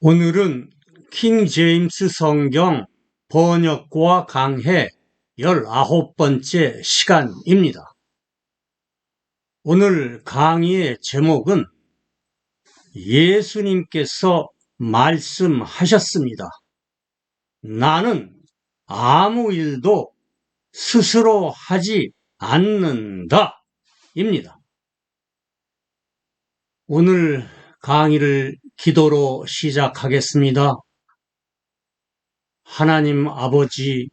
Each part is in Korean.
오늘은 킹 제임스 성경 번역과 강해 19번째 시간입니다. 오늘 강의의 제목은 예수님께서 말씀하셨습니다. 나는 아무 일도 스스로 하지 않는다 입니다. 오늘 강의를 기도로 시작하겠습니다. 하나님 아버지,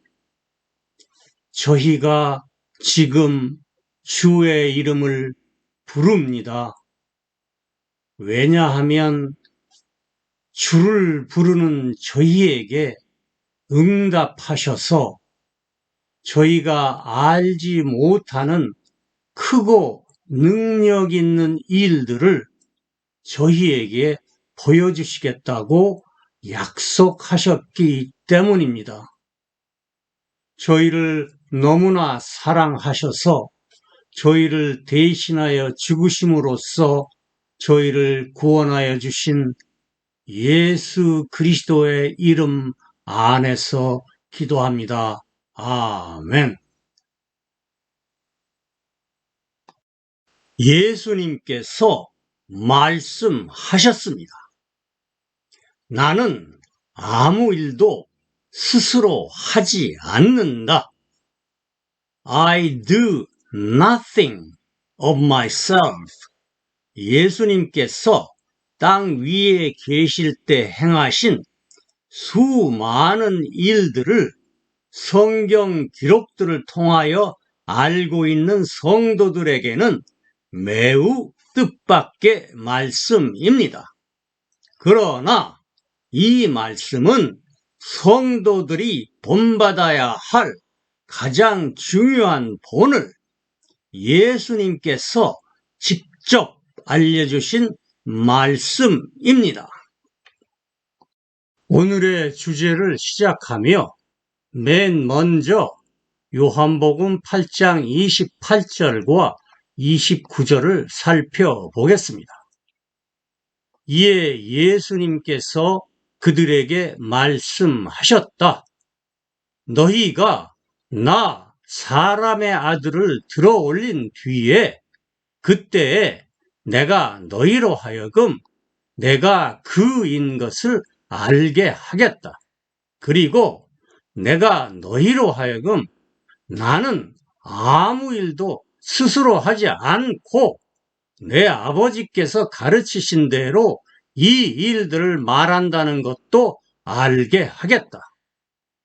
저희가 지금 주의 이름을 부릅니다. 왜냐하면 주를 부르는 저희에게 응답하셔서 저희가 알지 못하는 크고 능력 있는 일들을 저희에게 보여주시겠다고 약속하셨기 때문입니다. 저희를 너무나 사랑하셔서 저희를 대신하여 죽으심으로써 저희를 구원하여 주신 예수 그리스도의 이름 안에서 기도합니다. 아멘. 예수님께서 말씀하셨습니다. 나는 아무 일도 스스로 하지 않는다. I do nothing of myself. 예수님께서 땅 위에 계실 때 행하신 수많은 일들을 성경 기록들을 통하여 알고 있는 성도들에게는 매우 뜻밖의 말씀입니다. 그러나 이 말씀은 성도들이 본받아야 할 가장 중요한 본을 예수님께서 직접 알려주신 말씀입니다. 오늘의 주제를 시작하며 맨 먼저 요한복음 8장 28절과 29절을 살펴보겠습니다. 이에 예수님께서 그들에게 말씀하셨다. 너희가 나 사람의 아들을 들어 올린 뒤에 그때에 내가 너희로 하여금 내가 그인 것을 알게 하겠다. 그리고 내가 너희로 하여금 나는 아무 일도 스스로 하지 않고 내 아버지께서 가르치신 대로 이 일들을 말한다는 것도 알게 하겠다.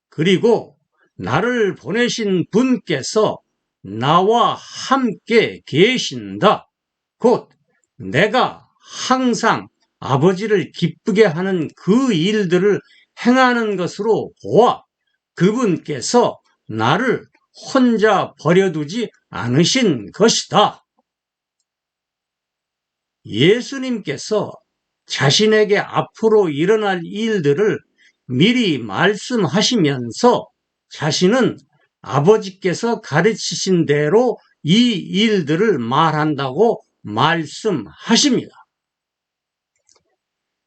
그리고 나를 보내신 분께서 나와 함께 계신다. 곧 내가 항상 아버지를 기쁘게 하는 그 일들을 행하는 것으로 보아 그분께서 나를 혼자 버려두지 않으신 것이다. 예수님께서 자신에게 앞으로 일어날 일들을 미리 말씀하시면서 자신은 아버지께서 가르치신 대로 이 일들을 말한다고 말씀하십니다.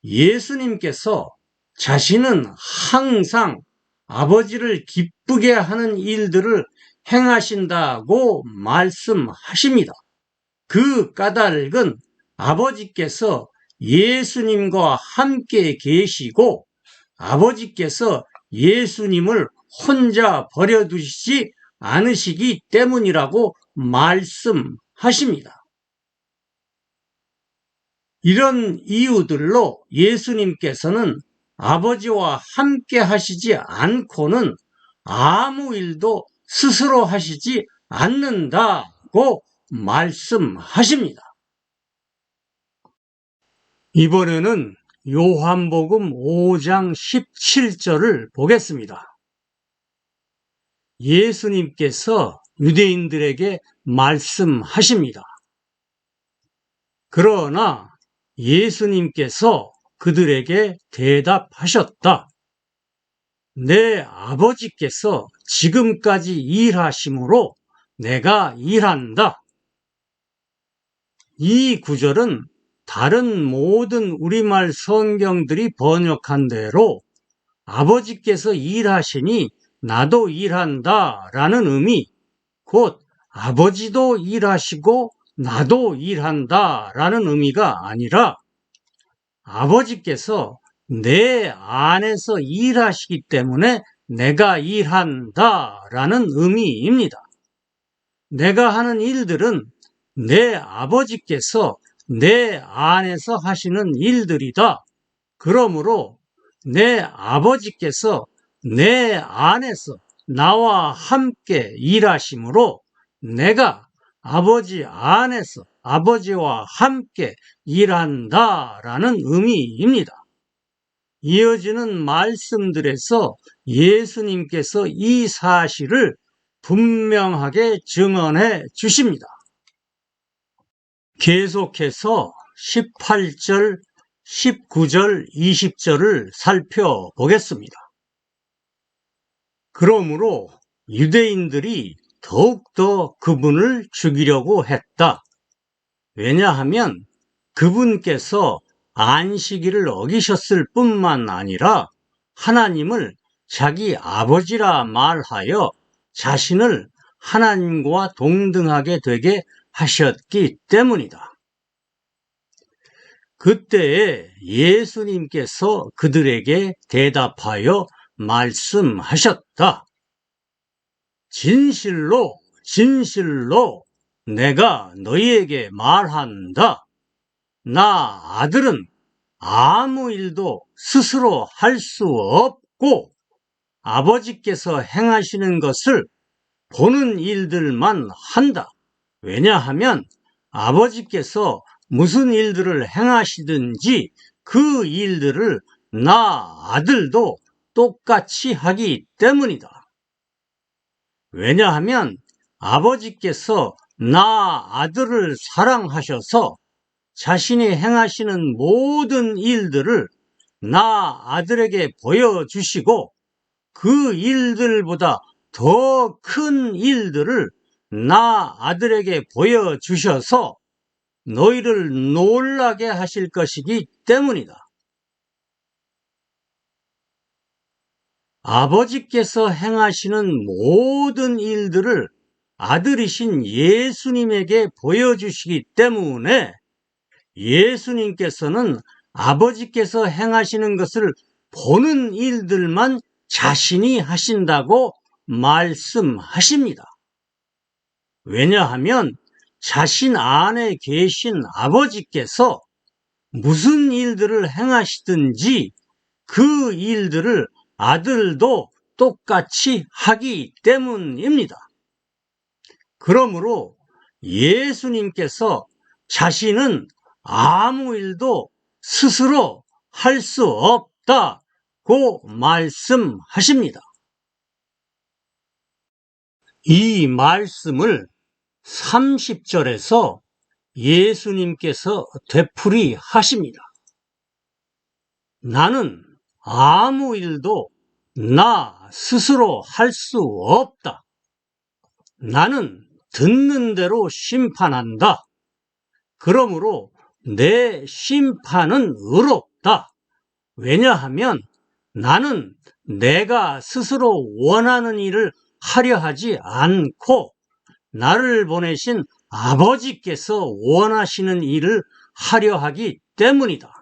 예수님께서 자신은 항상 아버지를 기쁘게 하는 일들을 행하신다고 말씀하십니다. 그 까닭은 아버지께서 예수님과 함께 계시고 아버지께서 예수님을 혼자 버려두시지 않으시기 때문이라고 말씀하십니다. 이런 이유들로 예수님께서는 아버지와 함께 하시지 않고는 아무 일도 스스로 하시지 않는다고 말씀하십니다. 이번에는 요한복음 5장 17절을 보겠습니다. 예수님께서 유대인들에게 말씀하십니다. 그러나 예수님께서 그들에게 대답하셨다. 내 아버지께서 지금까지 일하심으로 내가 일한다. 이 구절은 다른 모든 우리말 성경들이 번역한 대로 아버지께서 일하시니 나도 일한다 라는 의미, 곧 아버지도 일하시고 나도 일한다 라는 의미가 아니라 아버지께서 내 안에서 일하시기 때문에 내가 일한다 라는 의미입니다. 내가 하는 일들은 내 아버지께서 내 안에서 하시는 일들이다. 그러므로 내 아버지께서 내 안에서 나와 함께 일하심으로 내가 아버지 안에서 아버지와 함께 일한다라는 의미입니다. 이어지는 말씀들에서 예수님께서 이 사실을 분명하게 증언해 주십니다. 계속해서 18절, 19절, 20절을 살펴보겠습니다. 그러므로 유대인들이 더욱더 그분을 죽이려고 했다. 왜냐하면 그분께서 안식일을 어기셨을 뿐만 아니라 하나님을 자기 아버지라 말하여 자신을 하나님과 동등하게 되게 하셨기 때문이다. 그때에 예수님께서 그들에게 대답하여 말씀하셨다. 진실로 진실로 내가 너희에게 말한다. 나 아들은 아무 일도 스스로 할 수 없고 아버지께서 행하시는 것을 보는 일들만 한다. 왜냐하면 아버지께서 무슨 일들을 행하시든지 그 일들을 나 아들도 똑같이 하기 때문이다. 왜냐하면 아버지께서 나 아들을 사랑하셔서 자신이 행하시는 모든 일들을 나 아들에게 보여주시고 그 일들보다 더 큰 일들을 나 아들에게 보여주셔서 너희를 놀라게 하실 것이기 때문이다. 아버지께서 행하시는 모든 일들을 아들이신 예수님에게 보여주시기 때문에 예수님께서는 아버지께서 행하시는 것을 보는 일들만 자신이 하신다고 말씀하십니다. 왜냐하면 자신 안에 계신 아버지께서 무슨 일들을 행하시든지 그 일들을 아들도 똑같이 하기 때문입니다. 그러므로 예수님께서 자신은 아무 일도 스스로 할 수 없다고 말씀하십니다. 이 말씀을 30절에서 예수님께서 되풀이하십니다. 나는 아무 일도 나 스스로 할 수 없다. 나는 듣는 대로 심판한다. 그러므로 내 심판은 의롭다. 왜냐하면 나는 내가 스스로 원하는 일을 하려 하지 않고 나를 보내신 아버지께서 원하시는 일을 하려 하기 때문이다.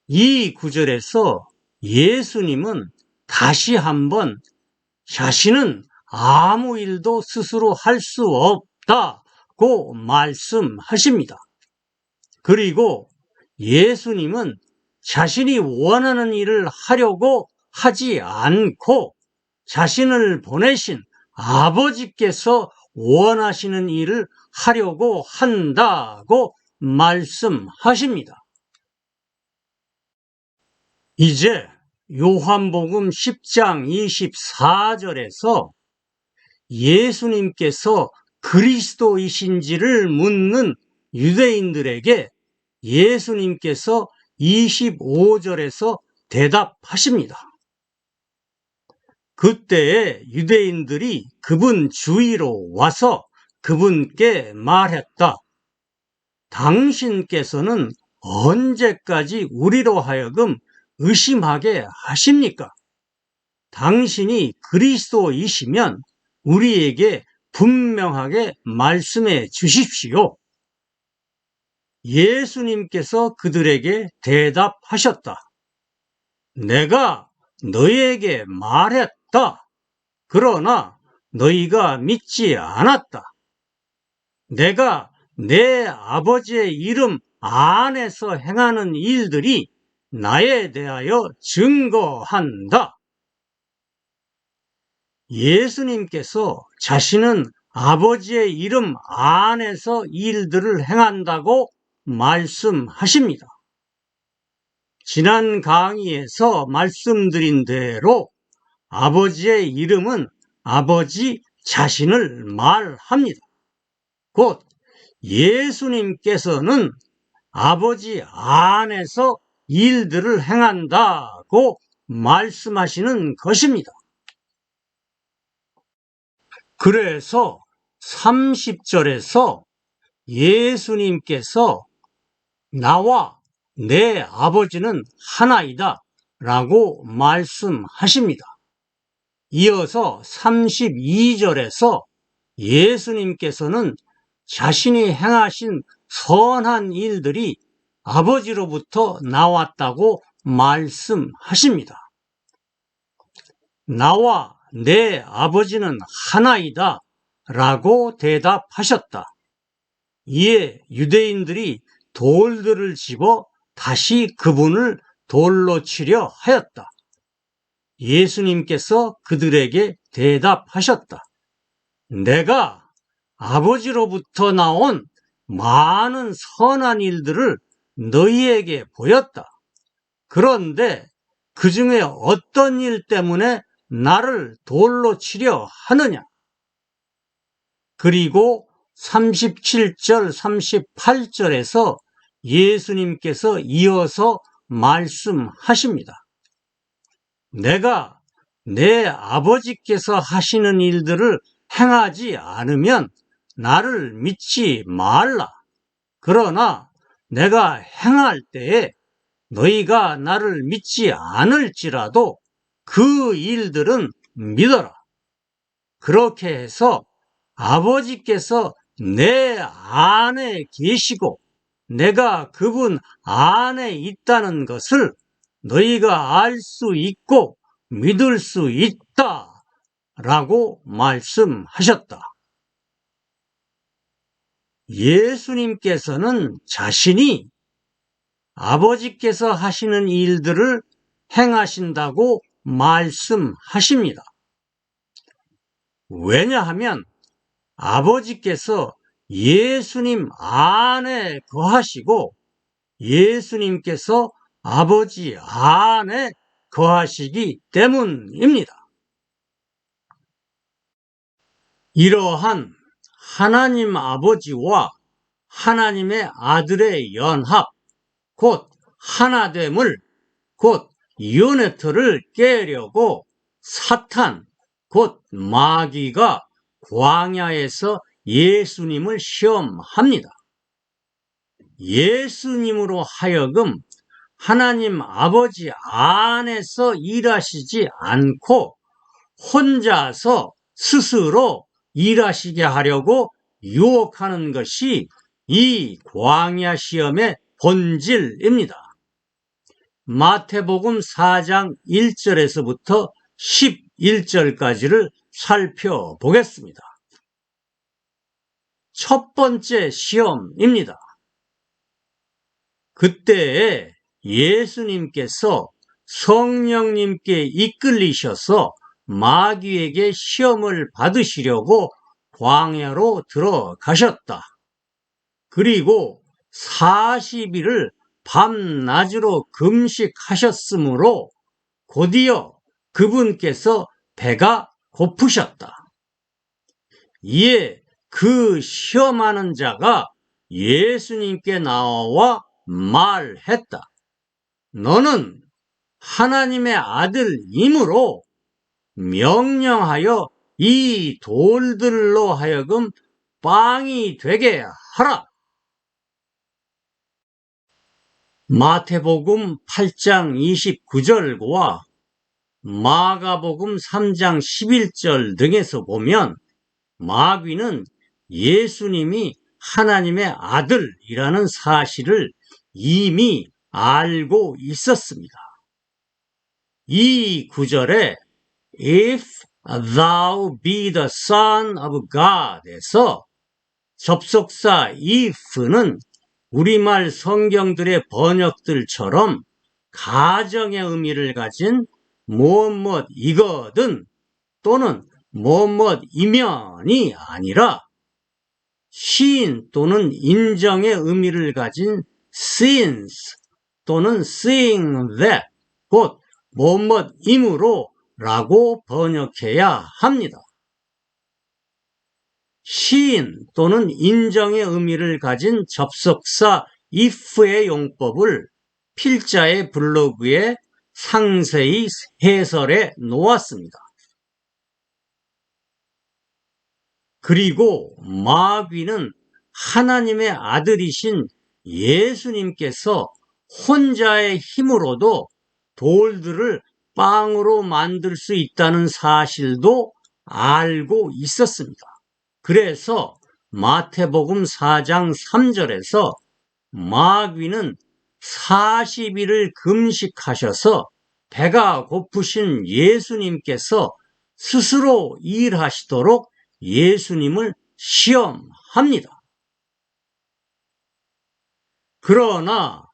이 구절에서 예수님은 다시 한번 자신은 아무 일도 스스로 할 수 없다고 말씀하십니다. 그리고 예수님은 자신이 원하는 일을 하려고 하지 않고 자신을 보내신 아버지께서 원하시는 일을 하려고 한다고 말씀하십니다. 이제 요한복음 10장 24절에서 예수님께서 그리스도이신지를 묻는 유대인들에게 예수님께서 25절에서 대답하십니다. 그때에 유대인들이 그분 주위로 와서 그분께 말했다. 당신께서는 언제까지 우리로 하여금 의심하게 하십니까? 당신이 그리스도이시면 우리에게 분명하게 말씀해 주십시오. 예수님께서 그들에게 대답하셨다. 내가 너희에게 말했다. 그러나 너희가 믿지 않았다. 내가 내 아버지의 이름 안에서 행하는 일들이 나에 대하여 증거한다. 예수님께서 자신은 아버지의 이름 안에서 일들을 행한다고 말씀하십니다. 지난 강의에서 말씀드린 대로 아버지의 이름은 아버지 자신을 말합니다. 곧 예수님께서는 아버지 안에서 일들을 행한다고 말씀하시는 것입니다. 그래서 30절에서 예수님께서 나와 내 아버지는 하나이다 라고 말씀하십니다. 이어서 32절에서 예수님께서는 자신이 행하신 선한 일들이 아버지로부터 나왔다고 말씀하십니다. 나와 내 아버지는 하나이다 라고 대답하셨다. 이에 유대인들이 돌들을 집어 다시 그분을 돌로 치려 하였다. 예수님께서 그들에게 대답하셨다. 내가 아버지로부터 나온 많은 선한 일들을 너희에게 보였다. 그런데 그 중에 어떤 일 때문에 나를 돌로 치려 하느냐? 그리고 37절, 38절에서 예수님께서 이어서 말씀하십니다. 내가 내 아버지께서 하시는 일들을 행하지 않으면 나를 믿지 말라. 그러나 내가 행할 때에 너희가 나를 믿지 않을지라도 그 일들은 믿어라. 그렇게 해서 아버지께서 내 안에 계시고 내가 그분 안에 있다는 것을 너희가 알 수 있고 믿을 수 있다 라고 말씀하셨다. 예수님께서는 자신이 아버지께서 하시는 일들을 행하신다고 말씀하십니다. 왜냐하면 아버지께서 예수님 안에 거하시고 예수님께서 아버지 안에 거하시기 때문입니다. 이러한 하나님 아버지와 하나님의 아들의 연합, 곧 하나됨을, 곧 유네트를 깨려고 사탄, 곧 마귀가 광야에서 예수님을 시험합니다. 예수님으로 하여금 하나님 아버지 안에서 일하시지 않고 혼자서 스스로 일하시게 하려고 유혹하는 것이 이 광야 시험의 본질입니다. 마태복음 4장 1절에서부터 11절까지를 살펴보겠습니다. 첫 번째 시험입니다. 그때에 예수님께서 성령님께 이끌리셔서 마귀에게 시험을 받으시려고 광야로 들어가셨다. 그리고 40일을 밤낮으로 금식하셨으므로 곧이어 그분께서 배가 고프셨다. 이에 그 시험하는 자가 예수님께 나와 말했다. 너는 하나님의 아들이므로 명령하여 이 돌들로 하여금 빵이 되게 하라. 마태복음 8장 29절과 마가복음 3장 11절 등에서 보면 마귀는 예수님이 하나님의 아들이라는 사실을 이미 알고 있었습니다. 이 구절에 If thou be the son of God에서 접속사 if는 우리말 성경들의 번역들처럼 가정의 의미를 가진 무엇이거든 또는 무엇이면이 아니라 시인 또는 인정의 의미를 가진 since 또는 seeing that 곧 무엇이므로 라고 번역해야 합니다. 시인 또는 인정의 의미를 가진 접속사 if의 용법을 필자의 블로그에 상세히 해설해 놓았습니다. 그리고 마귀는 하나님의 아들이신 예수님께서 혼자의 힘으로도 돌들을 빵으로 만들 수 있다는 사실도 알고 있었습니다. 그래서 마태복음 4장 3절에서 마귀는 40일을 금식하셔서 배가 고프신 예수님께서 스스로 일하시도록 예수님을 시험합니다. 그러나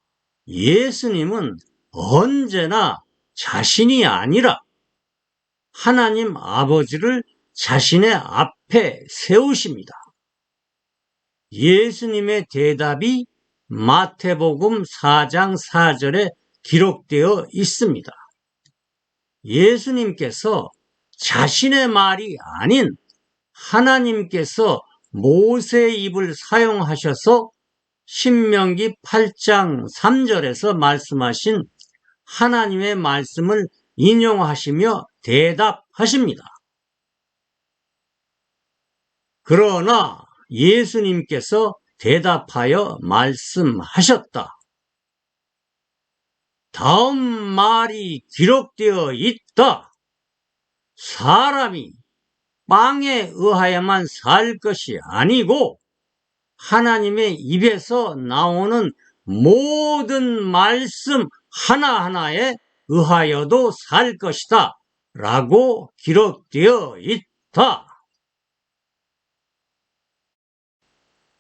예수님은 언제나 자신이 아니라 하나님 아버지를 자신의 앞에 세우십니다. 예수님의 대답이 마태복음 4장 4절에 기록되어 있습니다. 예수님께서 자신의 말이 아닌 하나님께서 모세의 입을 사용하셔서 신명기 8장 3절에서 말씀하신 하나님의 말씀을 인용하시며 대답하십니다. 그러나 예수님께서 대답하여 말씀하셨다. 다음 말이 기록되어 있다. 사람이 빵에 의하여만 살 것이 아니고 하나님의 입에서 나오는 모든 말씀 하나하나에 의하여도 살 것이다. 라고 기록되어 있다.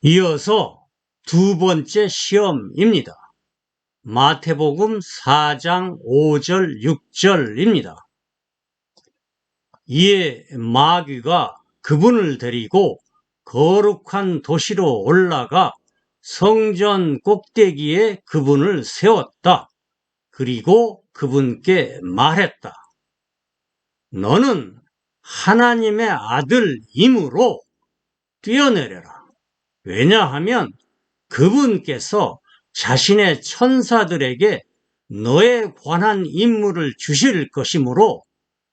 이어서 두 번째 시험입니다. 마태복음 4장 5절 6절입니다. 이에 마귀가 그분을 데리고 거룩한 도시로 올라가 성전 꼭대기에 그분을 세웠다. 그리고 그분께 말했다. 너는 하나님의 아들이므로 뛰어내려라. 왜냐하면 그분께서 자신의 천사들에게 너에 관한 임무를 주실 것이므로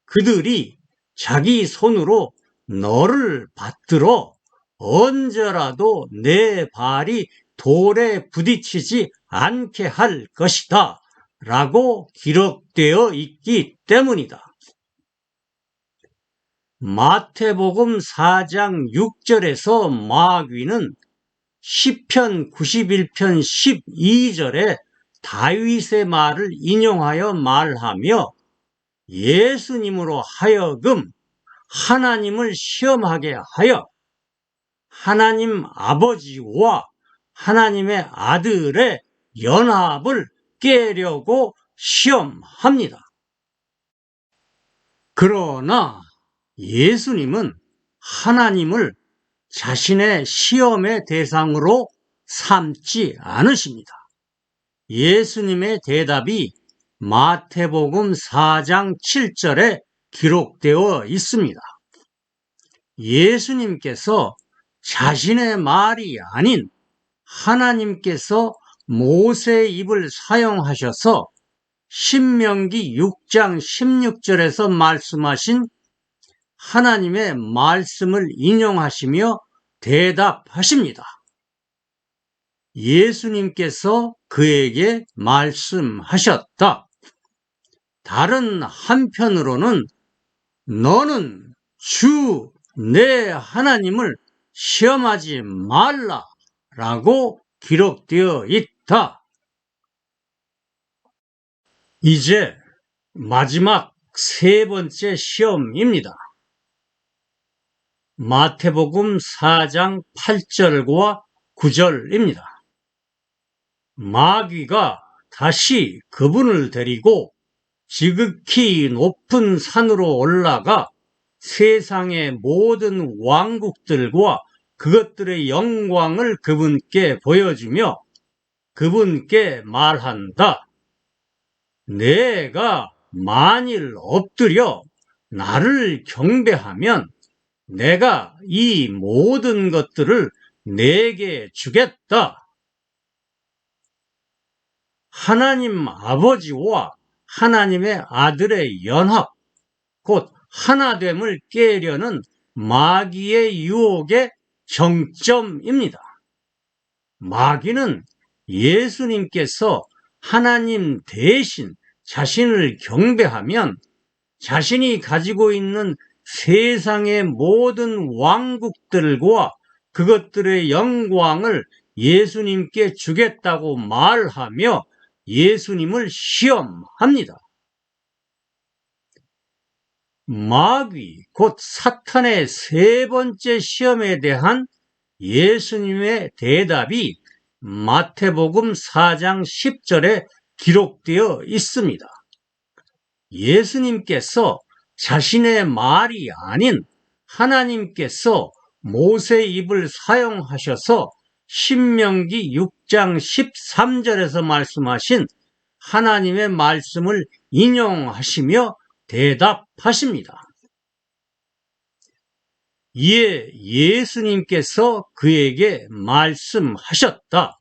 그들이 자기 손으로 너를 받들어 언제라도 내 발이 돌에 부딪히지 않게 할 것이다. 라고 기록되어 있기 때문이다. 마태복음 4장 6절에서 마귀는 시편 91편 12절에 다윗의 말을 인용하여 말하며 예수님으로 하여금 하나님을 시험하게 하여 하나님 아버지와 하나님의 아들의 연합을 깨려고 시험합니다. 그러나 예수님은 하나님을 자신의 시험의 대상으로 삼지 않으십니다. 예수님의 대답이 마태복음 4장 7절에 기록되어 있습니다. 예수님께서 자신의 말이 아닌 하나님께서 모세의 입을 사용하셔서 신명기 6장 16절에서 말씀하신 하나님의 말씀을 인용하시며 대답하십니다. 예수님께서 그에게 말씀하셨다. 다른 한편으로는 너는 주 내 하나님을 시험하지 말라 라고 기록되어 있다. 이제 마지막 세 번째 시험입니다. 마태복음 4장 8절과 9절입니다. 마귀가 다시 그분을 데리고 지극히 높은 산으로 올라가 세상의 모든 왕국들과 그것들의 영광을 그분께 보여주며 그분께 말한다. 내가 만일 엎드려 나를 경배하면 내가 이 모든 것들을 내게 주겠다. 하나님 아버지와 하나님의 아들의 연합, 곧 하나됨을 깨려는 마귀의 유혹의 정점입니다. 마귀는 예수님께서 하나님 대신 자신을 경배하면 자신이 가지고 있는 세상의 모든 왕국들과 그것들의 영광을 예수님께 주겠다고 말하며 예수님을 시험합니다. 마귀, 곧 사탄의 세 번째 시험에 대한 예수님의 대답이 마태복음 4장 10절에 기록되어 있습니다. 예수님께서 자신의 말이 아닌 하나님께서 모세의 입을 사용하셔서 신명기 6장 13절에서 말씀하신 하나님의 말씀을 인용하시며 대답하십니다. 이에 예수님께서 그에게 말씀하셨다.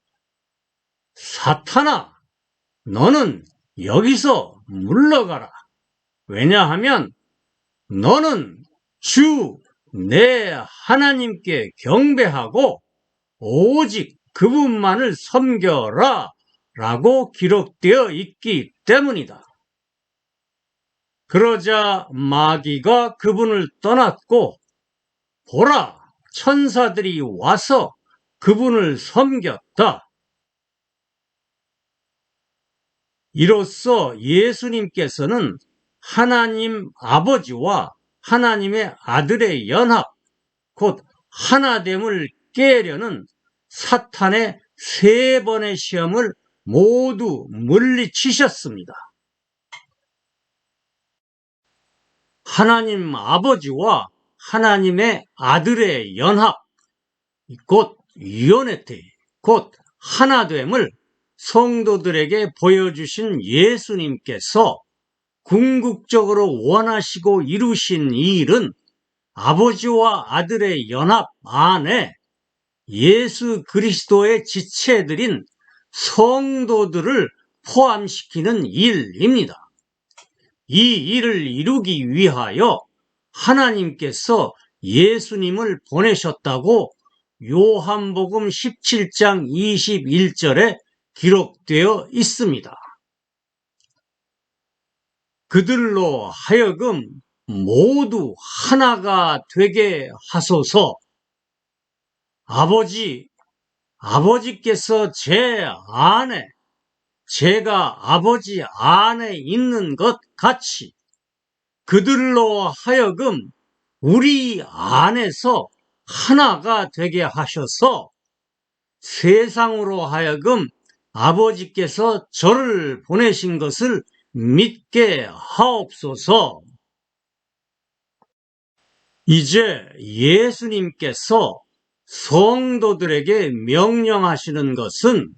사탄아, 너는 여기서 물러가라. 왜냐하면 너는 주 내 하나님께 경배하고 오직 그분만을 섬겨라 라고 기록되어 있기 때문이다. 그러자 마귀가 그분을 떠났고 보라, 천사들이 와서 그분을 섬겼다. 이로써 예수님께서는 하나님 아버지와 하나님의 아들의 연합, 곧 하나됨을 깨려는 사탄의 세 번의 시험을 모두 물리치셨습니다. 하나님 아버지와 하나님의 아들의 연합, 곧 유니티, 곧 하나됨을 성도들에게 보여주신 예수님께서 궁극적으로 원하시고 이루신 이 일은 아버지와 아들의 연합 안에 예수 그리스도의 지체들인 성도들을 포함시키는 일입니다. 이 일을 이루기 위하여 하나님께서 예수님을 보내셨다고 요한복음 17장 21절에 기록되어 있습니다. 그들로 하여금 모두 하나가 되게 하소서. 아버지께서 제 안에, 제가 아버지 안에 있는 것 같이 그들로 하여금 우리 안에서 하나가 되게 하셔서 세상으로 하여금 아버지께서 저를 보내신 것을 믿게 하옵소서. 이제 예수님께서 성도들에게 명령하시는 것은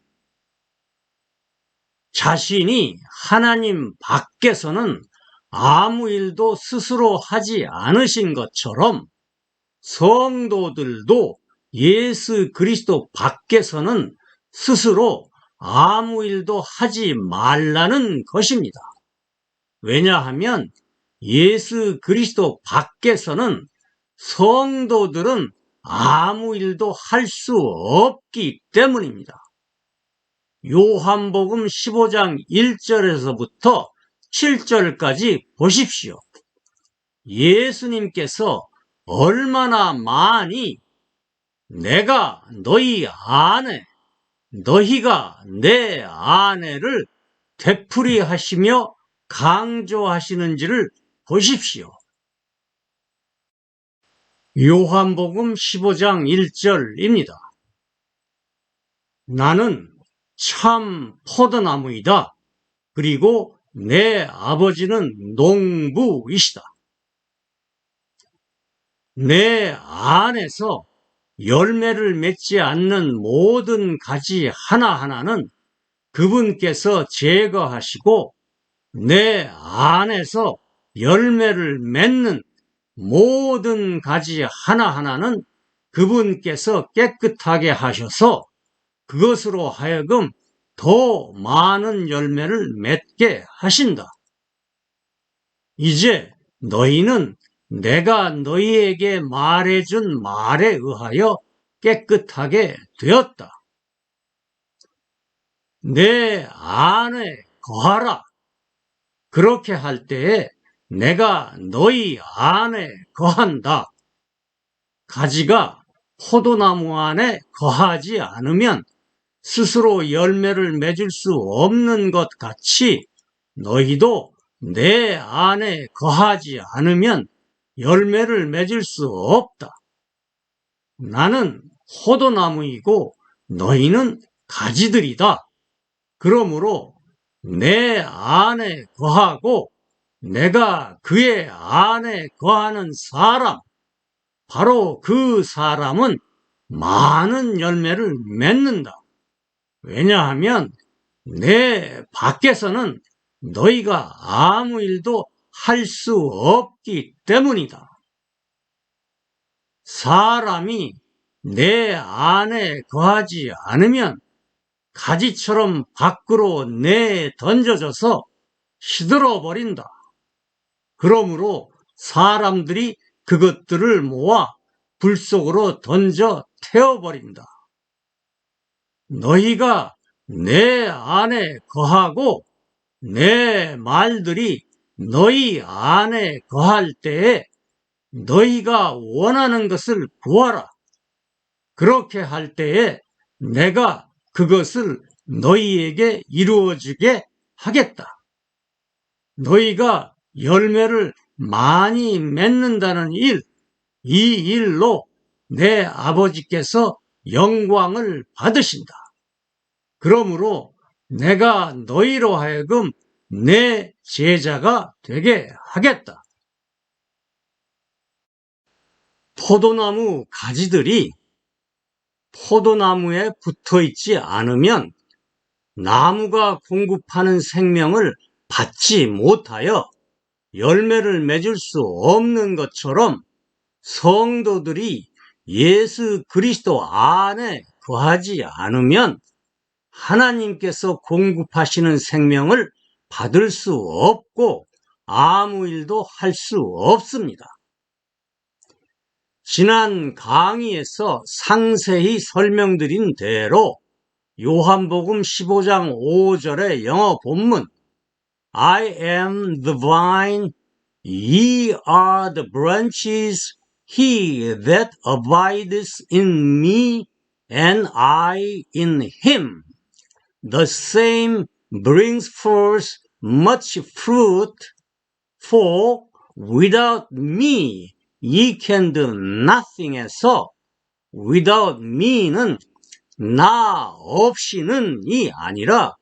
자신이 하나님 밖에서는 아무 일도 스스로 하지 않으신 것처럼 성도들도 예수 그리스도 밖에서는 스스로 아무 일도 하지 말라는 것입니다. 왜냐하면 예수 그리스도 밖에서는 성도들은 아무 일도 할 수 없기 때문입니다. 요한복음 15장 1절에서부터 7절까지 보십시오. 예수님께서 얼마나 많이 내가 너희 아내, 너희가 내 아내를 되풀이하시며 강조하시는지를 보십시오. 요한복음 15장 1절입니다. 나는 참 포도나무이다. 그리고 내 아버지는 농부이시다. 내 안에서 열매를 맺지 않는 모든 가지 하나하나는 그분께서 제거하시고 내 안에서 열매를 맺는 모든 가지 하나하나는 그분께서 깨끗하게 하셔서 그것으로 하여금 더 많은 열매를 맺게 하신다. 이제 너희는 내가 너희에게 말해준 말에 의하여 깨끗하게 되었다. 내 안에 거하라. 그렇게 할 때에 내가 너희 안에 거한다. 가지가 포도나무 안에 거하지 않으면 스스로 열매를 맺을 수 없는 것 같이 너희도 내 안에 거하지 않으면 열매를 맺을 수 없다. 나는 포도나무이고 너희는 가지들이다. 그러므로 내 안에 거하고 내가 그의 안에 거하는 사람, 바로 그 사람은 많은 열매를 맺는다. 왜냐하면 내 밖에서는 너희가 아무 일도 할 수 없기 때문이다. 사람이 내 안에 거하지 않으면 가지처럼 밖으로 내 던져져서 시들어 버린다. 그러므로 사람들이 그것들을 모아 불 속으로 던져 태워버린다. 너희가 내 안에 거하고 내 말들이 너희 안에 거할 때에 너희가 원하는 것을 구하라. 그렇게 할 때에 내가 그것을 너희에게 이루어주게 하겠다. 너희가 열매를 많이 맺는다는 일, 이 일로 내 아버지께서 영광을 받으신다. 그러므로 내가 너희로 하여금 내 제자가 되게 하겠다. 포도나무 가지들이 포도나무에 붙어 있지 않으면 나무가 공급하는 생명을 받지 못하여 열매를 맺을 수 없는 것처럼 성도들이 예수 그리스도 안에 거하지 않으면 하나님께서 공급하시는 생명을 받을 수 없고 아무 일도 할 수 없습니다. 지난 강의에서 상세히 설명드린 대로 요한복음 15장 5절의 영어 본문 I am the vine, ye are the branches, he that abideth in me and I in him, the same brings forth much fruit, for without me ye can do nothing에서 without me는 나 없이는이 아니라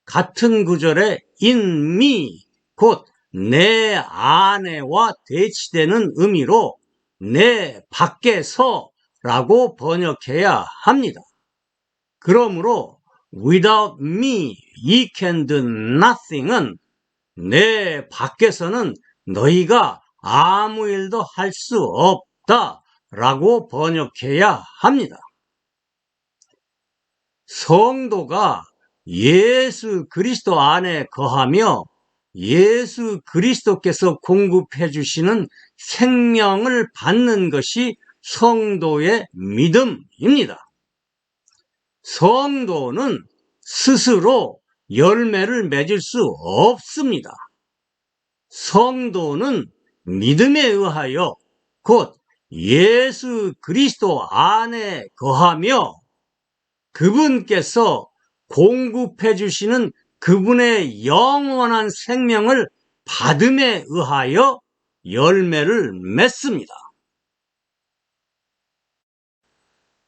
같은 구절의 in me, 곧 내 안에와 대치되는 의미로 내 밖에서라고 번역해야 합니다. 그러므로 without me ye can do nothing은 내 밖에서는 너희가 아무 일도 할 수 없다라고 번역해야 합니다. 성도가 예수 그리스도 안에 거하며 예수 그리스도께서 공급해 주시는 생명을 받는 것이 성도의 믿음입니다. 성도는 스스로 열매를 맺을 수 없습니다. 성도는 믿음에 의하여 곧 예수 그리스도 안에 거하며 그분께서 공급해 주시는 그분의 영원한 생명을 받음에 의하여 열매를 맺습니다.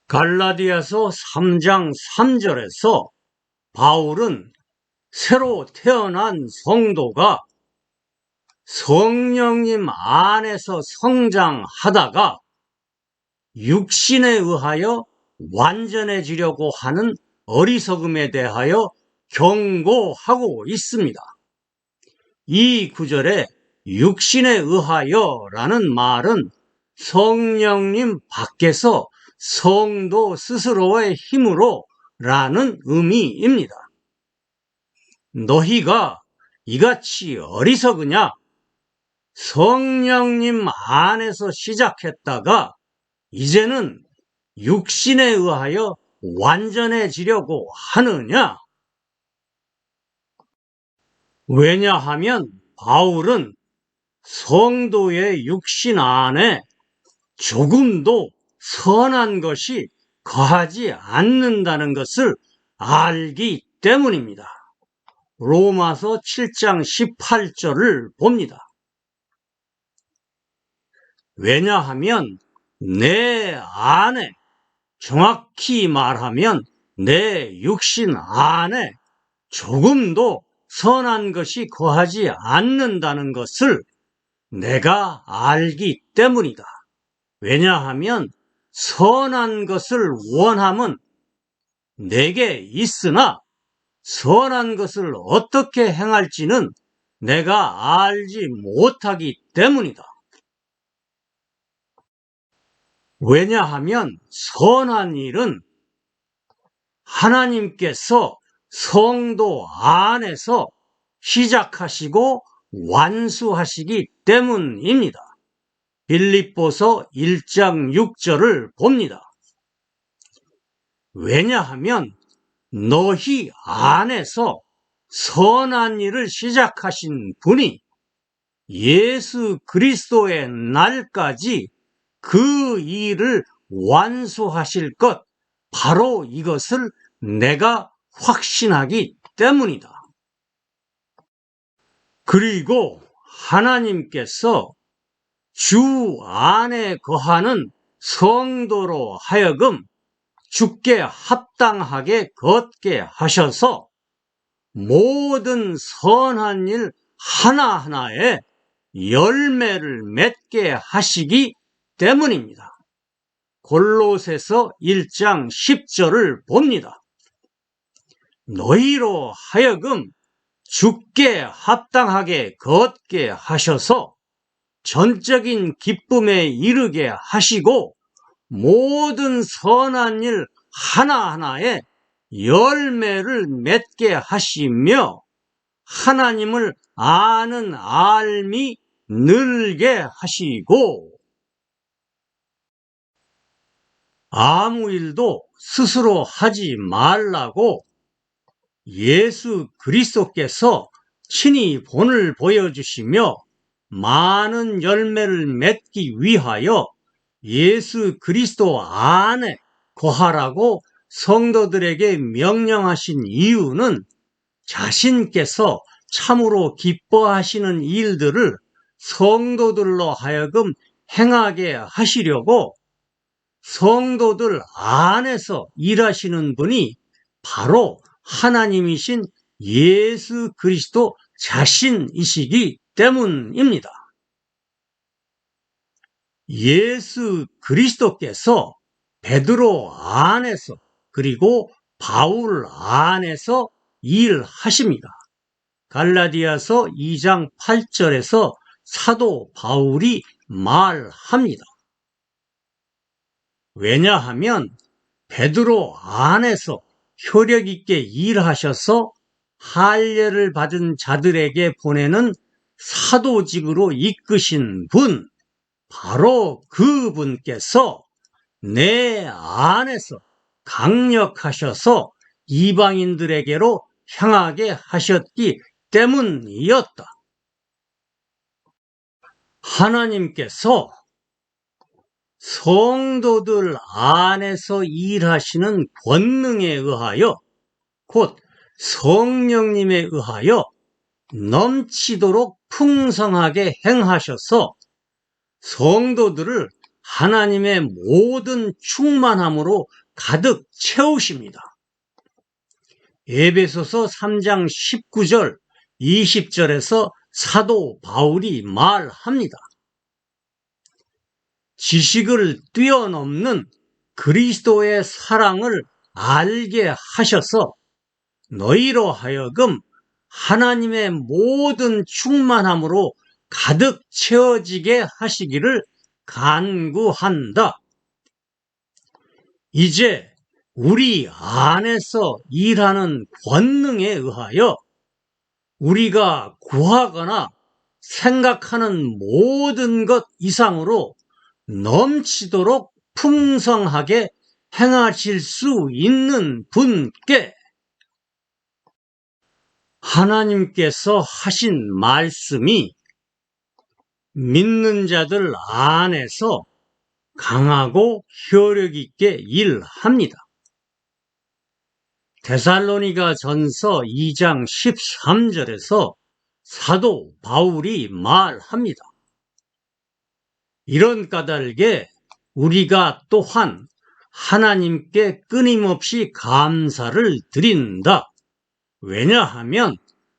갈라디아서 3장 3절에서 바울은 새로 태어난 성도가 성령님 안에서 성장하다가 육신에 의하여 완전해지려고 하는 어리석음에 대하여 경고하고 있습니다. 이 구절에 육신에 의하여라는 말은 성령님 밖에서 성도 스스로의 힘으로 라는 의미입니다. 너희가 이같이 어리석으냐? 성령님 안에서 시작했다가 이제는 육신에 의하여 완전해지려고 하느냐? 왜냐하면 바울은 성도의 육신 안에 조금도 선한 것이 거하지 않는다는 것을 알기 때문입니다. 로마서 7장 18절을 봅니다. 왜냐하면 내 안에, 정확히 말하면 내 육신 안에 조금도 선한 것이 거하지 않는다는 것을 내가 알기 때문이다. 왜냐하면 선한 것을 원함은 내게 있으나 선한 것을 어떻게 행할지는 내가 알지 못하기 때문이다. 왜냐하면 선한 일은 하나님께서 성도 안에서 시작하시고 완수하시기 때문입니다. 빌립보서 1장 6절을 봅니다. 왜냐하면 너희 안에서 선한 일을 시작하신 분이 예수 그리스도의 날까지 그 일을 완수하실 것, 바로 이것을 내가 확신하기 때문이다. 그리고 하나님께서 주 안에 거하는 성도로 하여금 주께 합당하게 걷게 하셔서 모든 선한 일 하나하나에 열매를 맺게 하시기 때문입니다. 골로새서 1장 10절을 봅니다. 너희로 하여금 주께 합당하게 걷게 하셔서 전적인 기쁨에 이르게 하시고 모든 선한 일 하나하나에 열매를 맺게 하시며 하나님을 아는 알미 늘게 하시고 아무 일도 스스로 하지 말라고 예수 그리스도께서 친히 본을 보여주시며 많은 열매를 맺기 위하여 예수 그리스도 안에 거하라고 성도들에게 명령하신 이유는 자신께서 참으로 기뻐하시는 일들을 성도들로 하여금 행하게 하시려고 성도들 안에서 일하시는 분이 바로 하나님이신 예수 그리스도 자신이시기 때문입니다. 예수 그리스도께서 베드로 안에서 그리고 바울 안에서 일하십니다. 갈라디아서 2장 8절에서 사도 바울이 말합니다. 왜냐하면 베드로 안에서 효력 있게 일하셔서 할례를 받은 자들에게 보내는 사도직으로 이끄신 분, 바로 그분께서 내 안에서 강력하셔서 이방인들에게로 향하게 하셨기 때문이었다. 하나님께서 성도들 안에서 일하시는 권능에 의하여, 곧 성령님에 의하여 넘치도록 풍성하게 행하셔서 성도들을 하나님의 모든 충만함으로 가득 채우십니다. 에베소서 3장 19절, 20절에서 사도 바울이 말합니다. 지식을 뛰어넘는 그리스도의 사랑을 알게 하셔서 너희로 하여금 하나님의 모든 충만함으로 가득 채워지게 하시기를 간구한다. 이제 우리 안에서 일하는 권능에 의하여 우리가 구하거나 생각하는 모든 것 이상으로 넘치도록 풍성하게 행하실 수 있는 분께 하나님께서 하신 말씀이 믿는 자들 안에서 강하고 효력 있게 일합니다. 데살로니가 전서 2장 13절에서 사도 바울이 말합니다. 이런 까닭에 우리가 또한 하나님께 끊임없이 감사를 드린다. 왜냐하면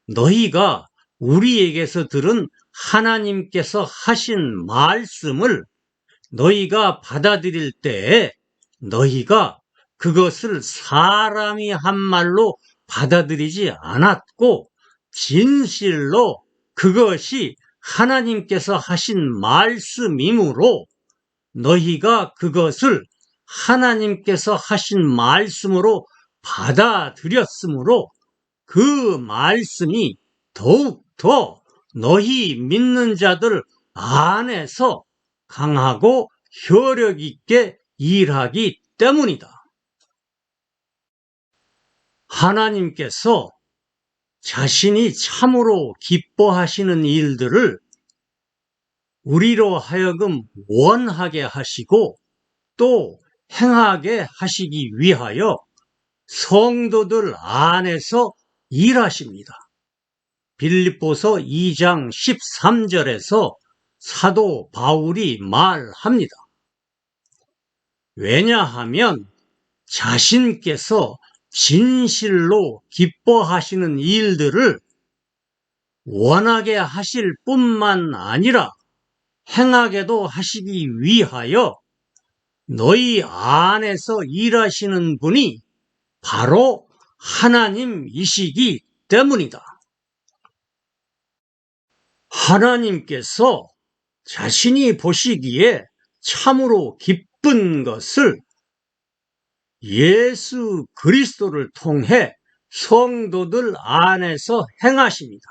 너희가 우리에게서 들은 하나님께서 하신 말씀을 너희가 받아들일 때에 너희가 그것을 사람이 한 말로 받아들이지 않았고 진실로 그것이 하나님께서 하신 말씀이므로 너희가 그것을 하나님께서 하신 말씀으로 받아들였으므로 그 말씀이 더욱더 너희 믿는 자들 안에서 강하고 효력 있게 일하기 때문이다. 하나님께서 자신이 참으로 기뻐하시는 일들을 우리로 하여금 원하게 하시고 또 행하게 하시기 위하여 성도들 안에서 일하십니다. 빌립보서 2장 13절에서 사도 바울이 말합니다. 왜냐하면 자신께서 진실로 기뻐하시는 일들을 원하게 하실 뿐만 아니라 행하게도 하시기 위하여 너희 안에서 일하시는 분이 바로 하나님이시기 때문이다. 하나님께서 자신이 보시기에 참으로 기쁜 것을 예수 그리스도를 통해 성도들 안에서 행하십니다.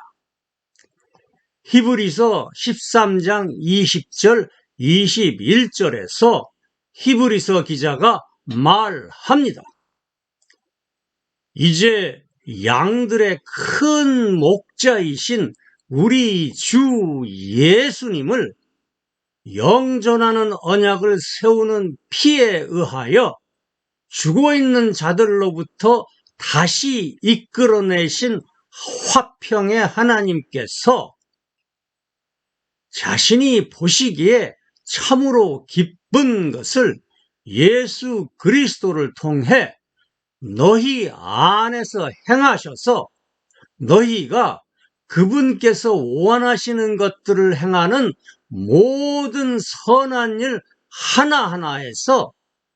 히브리서 13장 20절 21절에서 히브리서 기자가 말합니다. 이제 양들의 큰 목자이신 우리 주 예수님을 영존하는 언약을 세우는 피에 의하여 죽어있는 자들로부터 다시 이끌어내신 화평의 하나님께서 자신이 보시기에 참으로 기쁜 것을 예수 그리스도를 통해 너희 안에서 행하셔서 너희가 그분께서 원하시는 것들을 행하는 모든 선한 일 하나하나에서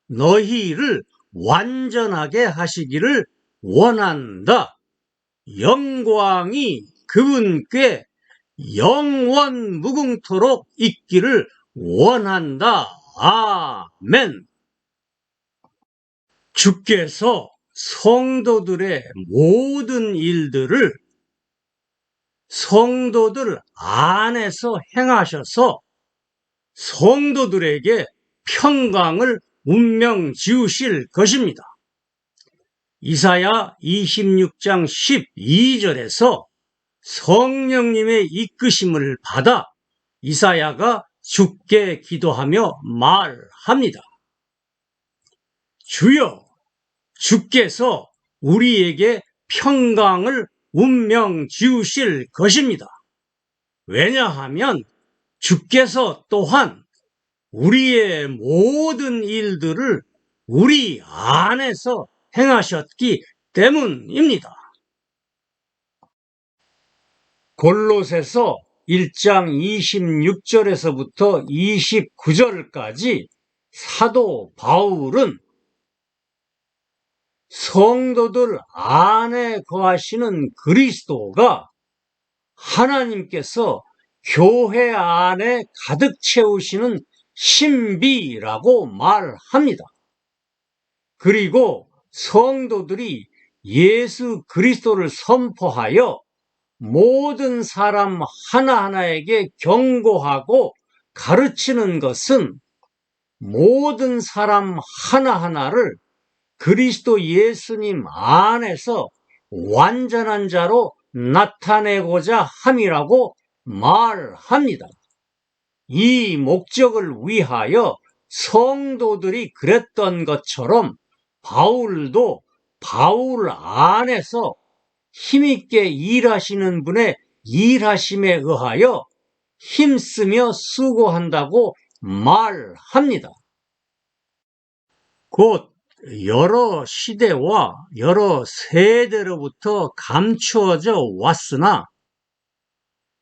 너희를 완전하게 하시기를 원한다. 영광이 그분께 영원 무궁토록 있기를 원한다. 아멘. 주께서 성도들의 모든 일들을 성도들 안에서 행하셔서 성도들에게 평강을 운명 지으실 것입니다. 이사야 26장 12절에서 성령님의 이끄심을 받아 이사야가 주께 기도하며 말합니다. 주여, 주께서 우리에게 평강을 운명 지으실 것입니다. 왜냐하면 주께서 또한 우리의 모든 일들을 우리 안에서 행하셨기 때문입니다. 골로새서 1장 26절에서부터 29절까지 사도 바울은 성도들 안에 거하시는 그리스도가 하나님께서 교회 안에 가득 채우시는 신비라고 말합니다. 그리고 성도들이 예수 그리스도를 선포하여 모든 사람 하나하나에게 경고하고 가르치는 것은 모든 사람 하나하나를 그리스도 예수님 안에서 완전한 자로 나타내고자 함이라고 말합니다. 이 목적을 위하여 성도들이 그랬던 것처럼 바울도 바울 안에서 힘있게 일하시는 분의 일하심에 의하여 힘쓰며 수고한다고 말합니다. 곧 여러 시대와 여러 세대로부터 감추어져 왔으나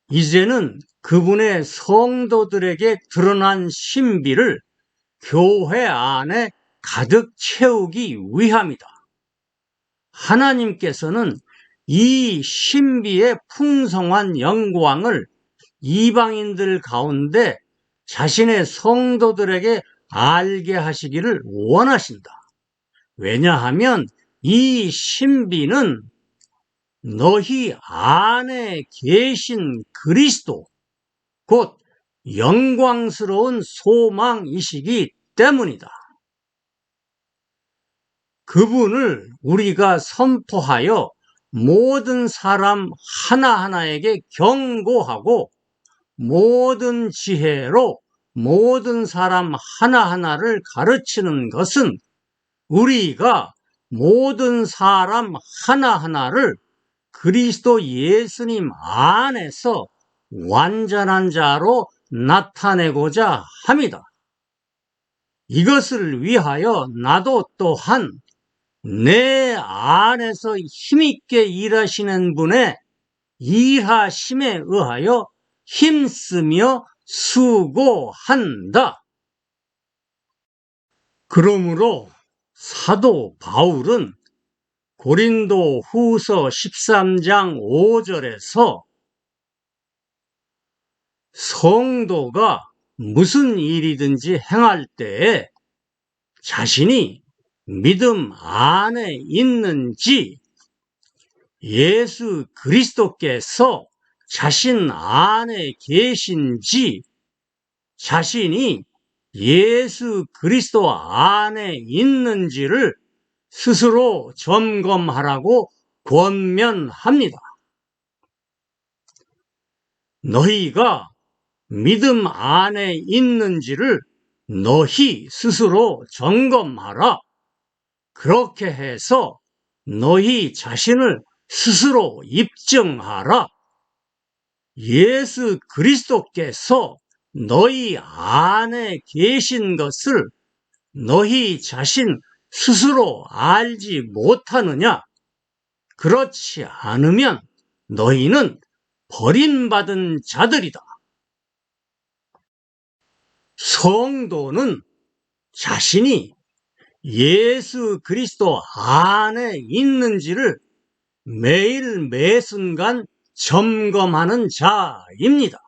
이제는 그분의 성도들에게 드러난 신비를 교회 안에 가득 채우기 위함이다. 하나님께서는 이 신비의 풍성한 영광을 이방인들 가운데 자신의 성도들에게 알게 하시기를 원하신다. 왜냐하면 이 신비는 너희 안에 계신 그리스도, 곧 영광스러운 소망이시기 때문이다. 그분을 우리가 선포하여 모든 사람 하나하나에게 경고하고 모든 지혜로 모든 사람 하나하나를 가르치는 것은 우리가 모든 사람 하나하나를 그리스도 예수님 안에서 완전한 자로 나타내고자 합니다. 이것을 위하여 나도 또한 내 안에서 힘있게 일하시는 분의 일하심에 의하여 힘쓰며 수고한다. 그러므로 사도 바울은 고린도 후서 13장 5절에서 성도가 무슨 일이든지 행할 때에 자신이 믿음 안에 있는지 예수 그리스도께서 자신 안에 계신지 자신이 예수 그리스도 안에 있는지를 스스로 점검하라고 권면합니다. 너희가 믿음 안에 있는지를 너희 스스로 점검하라. 그렇게 해서 너희 자신을 스스로 입증하라. 예수 그리스도께서 너희 안에 계신 것을 너희 자신 스스로 알지 못하느냐? 그렇지 않으면 너희는 버림받은 자들이다. 성도는 자신이 예수 그리스도 안에 있는지를 매일 매순간 점검하는 자입니다.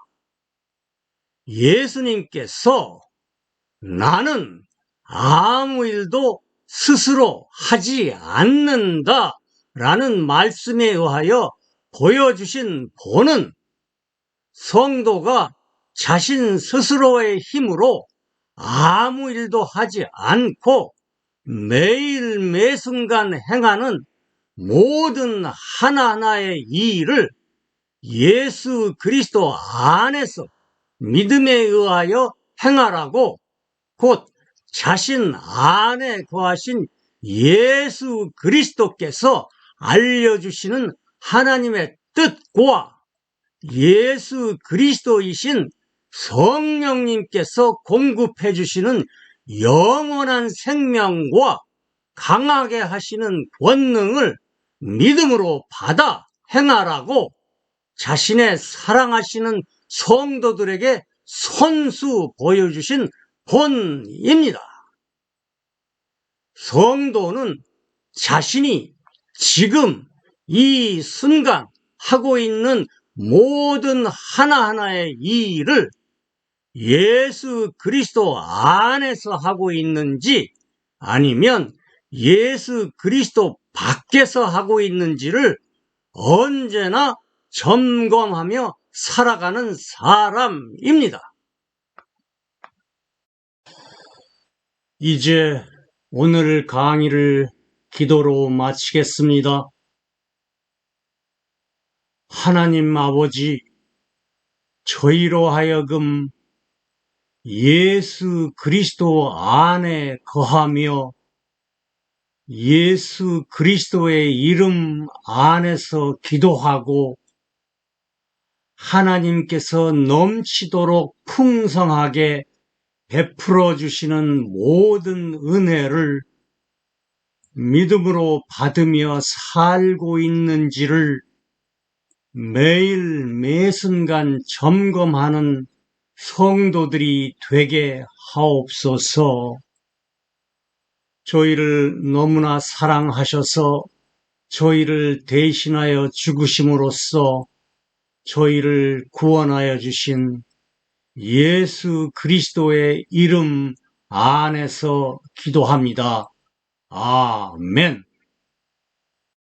예수님께서 나는 아무 일도 스스로 하지 않는다 라는 말씀에 의하여 보여주신 본은 성도가 자신 스스로의 힘으로 아무 일도 하지 않고 매일 매순간 행하는 모든 하나하나의 이 일을 예수 그리스도 안에서 믿음에 의하여 행하라고 곧 자신 안에 거하신 예수 그리스도께서 알려주시는 하나님의 뜻과 예수 그리스도이신 성령님께서 공급해 주시는 영원한 생명과 강하게 하시는 권능을 믿음으로 받아 행하라고 자신의 사랑하시는 성도들에게 손수 보여주신 본입니다. 성도는 자신이 지금 이 순간 하고 있는 모든 하나하나의 이 일을 예수 그리스도 안에서 하고 있는지 아니면 예수 그리스도 밖에서 하고 있는지를 언제나 점검하며 살아가는 사람입니다. 이제 오늘 강의를 기도로 마치겠습니다. 하나님 아버지, 저희로 하여금 예수 그리스도 안에 거하며 예수 그리스도의 이름 안에서 기도하고 하나님께서 넘치도록 풍성하게 베풀어 주시는 모든 은혜를 믿음으로 받으며 살고 있는지를 매일 매순간 점검하는 성도들이 되게 하옵소서. 저희를 너무나 사랑하셔서 저희를 대신하여 죽으심으로써 저희를 구원하여 주신 예수 그리스도의 이름 안에서 기도합니다. 아멘.